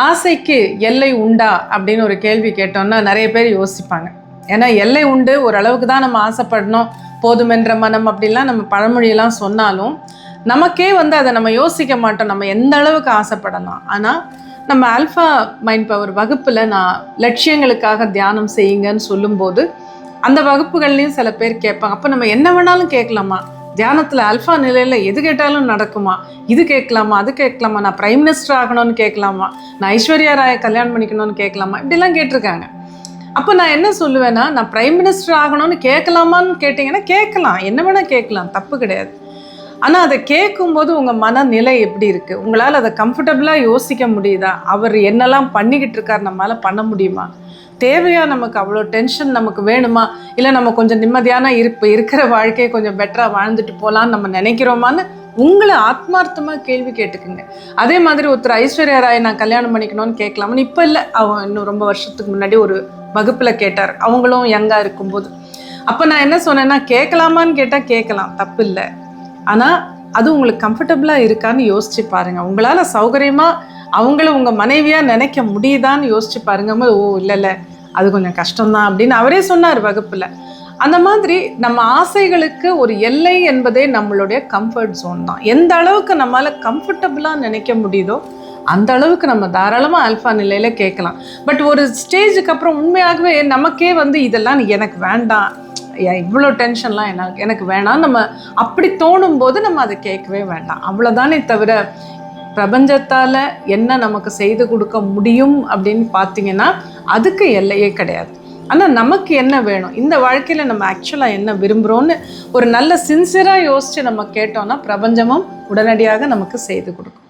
ஆசைக்கு எல்லை உண்டா அப்படின்னு ஒரு கேள்வி கேட்டோம்னா நிறைய பேர் யோசிப்பாங்க. ஏன்னா எல்லை உண்டு, ஓரளவுக்கு தான் நம்ம ஆசைப்படணும், போதுமென்ற மனம் அப்படிலாம் நம்ம பழமொழியெல்லாம் சொன்னாலும் நமக்கே அதை நம்ம யோசிக்க மாட்டோம், நம்ம எந்த அளவுக்கு ஆசைப்படலாம். ஆனால் நம்ம ஆல்ஃபா மைண்ட் பவர் வகுப்பில் நான் லட்சியங்களுக்காக தியானம் செய்யுங்கன்னு சொல்லும்போது அந்த வகுப்புகள்லையும் சில பேர் கேட்பாங்க, அப்போ நம்ம என்ன வேணாலும் கேட்கலாமா, தியானத்தில் அல்ஃபா நிலையில் எது கேட்டாலும் நடக்குமா, இது கேட்கலாமா, அது கேட்கலாமா, நான் பிரைம் மினிஸ்டர் ஆகணும்னு கேட்கலாமா, நான் ஐஸ்வர்யா ராயை கல்யாணம் பண்ணிக்கணும்னு கேட்கலாமா, இப்படிலாம் கேட்டிருக்காங்க. அப்போ நான் என்ன சொல்லுவேன்னா, நான் பிரைம் மினிஸ்டர் ஆகணும்னு கேட்கலாமான்னு கேட்டிங்கன்னா கேட்கலாம், என்ன வேணால் கேட்கலாம், தப்பு கிடையாது. ஆனால் அதை கேட்கும்போது உங்கள் மனநிலை எப்படி இருக்குது, உங்களால் அதை கம்ஃபர்டபுளாக யோசிக்க முடியுதா, அவர் என்னெல்லாம் பண்ணிக்கிட்டு இருக்கார், நம்மளால் பண்ண முடியுமா, தேவையா, நமக்கு அவ்வளோ டென்ஷன் நமக்கு வேணுமா, இல்லை நம்ம கொஞ்சம் நிம்மதியான இருக்கிற வாழ்க்கையை கொஞ்சம் பெட்டராக வாழ்ந்துட்டு போகலான்னு நம்ம நினைக்கிறோமான்னு உங்களை ஆத்மார்த்தமாக கேள்வி கேட்டுக்குங்க. அதே மாதிரி ஒருத்தர் ஐஸ்வர்யா ராய் நான் கல்யாணம் பண்ணிக்கணும்னு கேட்கலாம்னு இப்போ இல்லை, அவன் இன்னும் ரொம்ப வருஷத்துக்கு முன்னாடி ஒரு வகுப்பில் கேட்டார், அவங்களும் யங்காக இருக்கும்போது. அப்போ நான் என்ன சொன்னேன்னா, கேட்கலாமான்னு கேட்டால் கேட்கலாம், தப்பு இல்லை. ஆனால் அது உங்களுக்கு கம்ஃபர்டபுளாக இருக்கான்னு யோசிச்சு பாருங்கள். உங்களால் சௌகரியமாக அவங்கள உங்கள் மனைவியாக நினைக்க முடியுதான்னு யோசிச்சு பாருங்க. ஓ இல்லை அது கொஞ்சம் கஷ்டம்தான் அப்படின்னு அவரே சொன்னார் வகுப்பில். அந்த மாதிரி நம்ம ஆசைகளுக்கு ஒரு எல்லை என்பதே நம்மளுடைய கம்ஃபர்ட் ஜோன் தான். எந்த அளவுக்கு நம்மளால் கம்ஃபர்டபுளாக நினைக்க முடியுதோ அந்த அளவுக்கு நம்ம தாராளமாக ஆல்ஃபா நிலையில் கேட்கலாம். பட் ஒரு ஸ்டேஜுக்கு அப்புறம் உண்மையாகவே நமக்கே இதெல்லாம் எனக்கு வேண்டாம், இவ்வளோ டென்ஷன்லாம் எனக்கு வேணாம், நம்ம அப்படி தோணும் போது நம்ம அதை கேட்கவே வேண்டாம். அவ்வளோதானே தவிர பிரபஞ்சத்தால் என்ன நமக்கு செய்து கொடுக்க முடியும் அப்படின்னு பார்த்தீங்கன்னா அதுக்கு எல்லையே கிடையாது. ஆனால் நமக்கு என்ன வேணும், இந்த வாழ்க்கையில் நம்ம ஆக்சுவலாக என்ன விரும்புகிறோன்னு ஒரு நல்ல சின்சியராக யோசித்து நம்ம கேட்டோம்னா பிரபஞ்சமும் உடனடியாக நமக்கு செய்து கொடுக்கும்.